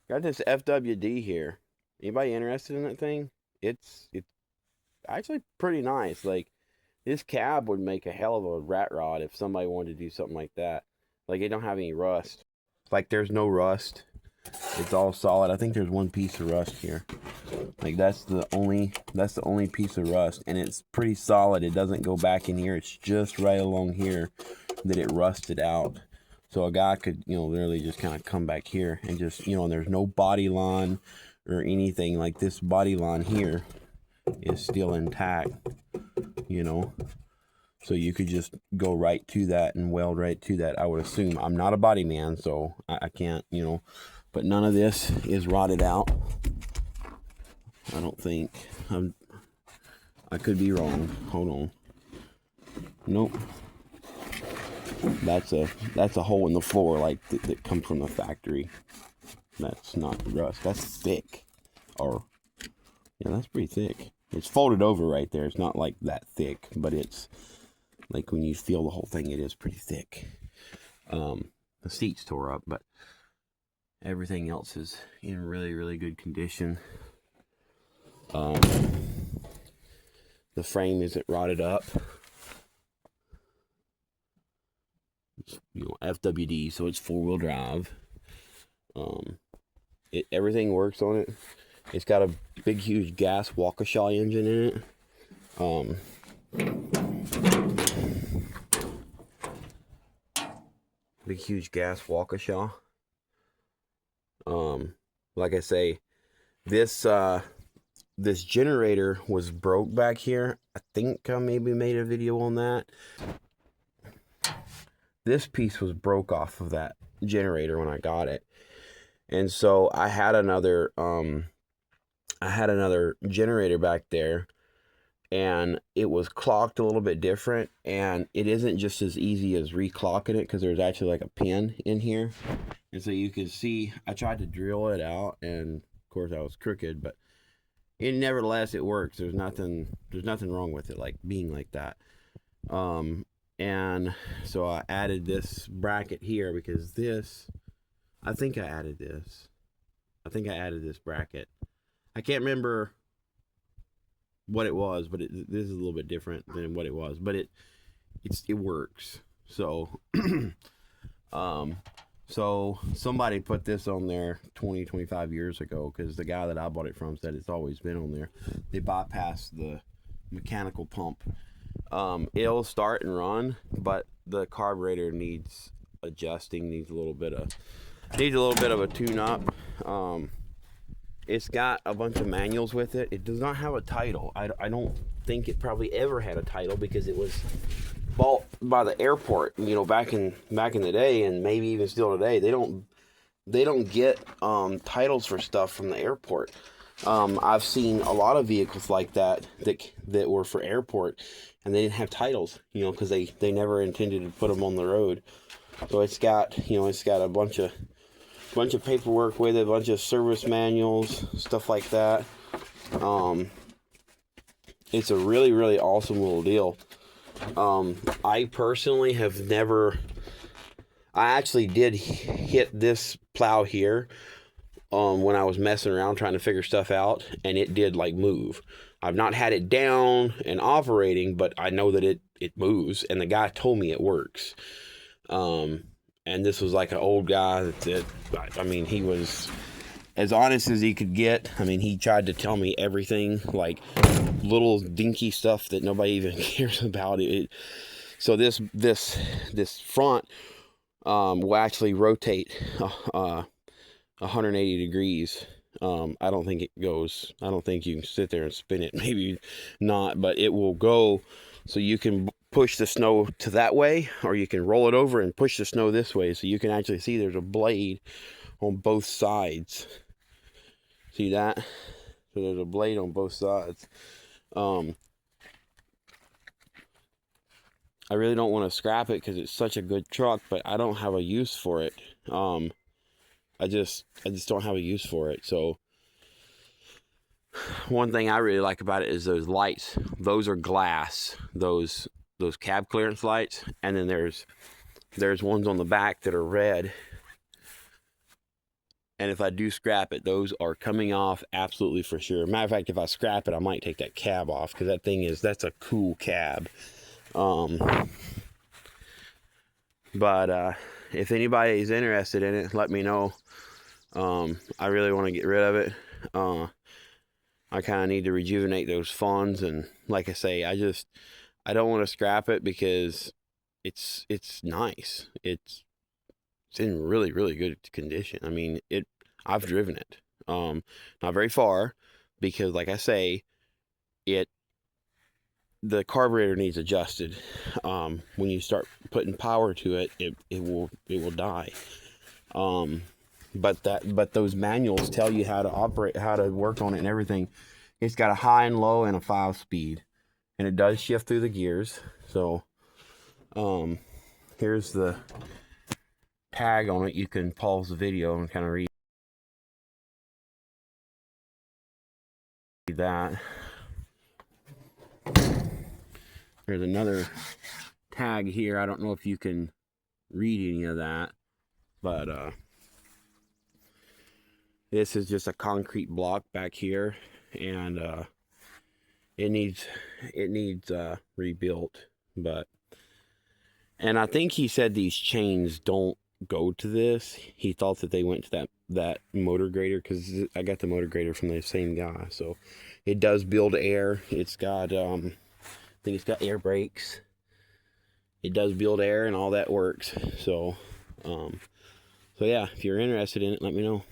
Got this FWD here. Anybody interested in that thing? It's actually pretty nice. Like this cab would make a hell of a rat rod if somebody wanted to do something like that. Like it don't have any rust. Like there's no rust. It's all solid. I think there's one piece of rust here. Like that's the only piece of rust, and it's pretty solid. It doesn't go back in here. It's just right along here that it rusted out. So a guy could, literally just kind of come back here and just, and there's no body line or anything. Like this body line here is still intact, you know. So you could just go right to that and weld right to that. I would assume. I'm not a body man, so I can't, but none of this is rotted out. I don't think. I could be wrong. Hold on. Nope. That's a hole in the floor like that comes from the factory. That's not rust. That's thick. Or yeah, that's pretty thick. It's folded over right there. It's not like that thick, but it's like when you feel the whole thing, it is pretty thick. The seats tore up, but everything else is in really, really good condition. The frame isn't rotted up. It's, FWD, so it's 4-wheel drive. Everything works on it. It's got a big, huge gas Waukesha engine in it. Big, huge gas Waukesha. Like I say, this generator was broke back here. I think I maybe made a video on that. This piece was broke off of that generator when I got it. And so I had another generator back there, and it was clocked a little bit different, and it isn't just as easy as reclocking it because there's actually like a pin in here. And so you can see I tried to drill it out, and of course I was crooked, but nevertheless it works. There's nothing wrong with it like being like that. And so I added this bracket here because I think I added this bracket. I can't remember what it was, but this is a little bit different than what it was, but it works. So so somebody put this on there 25 years ago, because the guy that I bought it from said it's always been on there. They bypassed the mechanical pump. It'll start and run, but the carburetor needs adjusting, needs a little bit of a tune-up. It's got a bunch of manuals with it. It does not have a title. I don't think it probably ever had a title because it was bought by the airport, back in the day, and maybe even still today. They don't get titles for stuff from the airport. I've seen a lot of vehicles like that were for airport, and they didn't have titles, because they never intended to put them on the road. So it's got a bunch of paperwork with it, a bunch of service manuals, stuff like that. It's a really, really awesome little deal. I personally have never. I actually did hit this plow here when I was messing around trying to figure stuff out, and it did like move. I've not had it down and operating, but I know that it moves, and the guy told me it works. And this was like an old guy that he was as honest as he could get. He tried to tell me everything, like little dinky stuff that nobody even cares about. So this front will actually rotate 180 degrees. I don't think you can sit there and spin it. Maybe not, but it will go. So you can push the snow to that way, or you can roll it over and push the snow this way. So you can actually see there's a blade on both sides. See that? So there's a blade on both sides. I really don't want to scrap it because it's such a good truck, but I don't have a use for it. I just don't have a use for it. So one thing I really like about it is those lights. Those are glass. Those cab clearance lights, and then there's ones on the back that are red. And if I do scrap it, those are coming off absolutely for sure. Matter of fact, if I scrap it, I might take that cab off, because that's a cool cab. But if anybody is interested in it, let me know. I really want to get rid of it. I kind of need to rejuvenate those funds, and like I say, I don't want to scrap it because it's nice. It's in really, really good condition. I mean, I've driven it. Not very far, because like I say, the carburetor needs adjusted. When you start putting power to it, it will die. But those manuals tell you how to operate, how to work on it and everything. It's got a high and low and a 5-speed, and it does shift through the gears. So here's the tag on it. You can pause the video and kind of read that. There's another tag here. I don't know if you can read any of that, but this is just a concrete block back here, and it needs rebuilt. And I think he said these chains don't go to this. He thought that they went to that motor grader, because I got the motor grader from the same guy. So it does build air. It's got I think it's got air brakes. It does build air, and all that works. So yeah, if you're interested in it, let me know.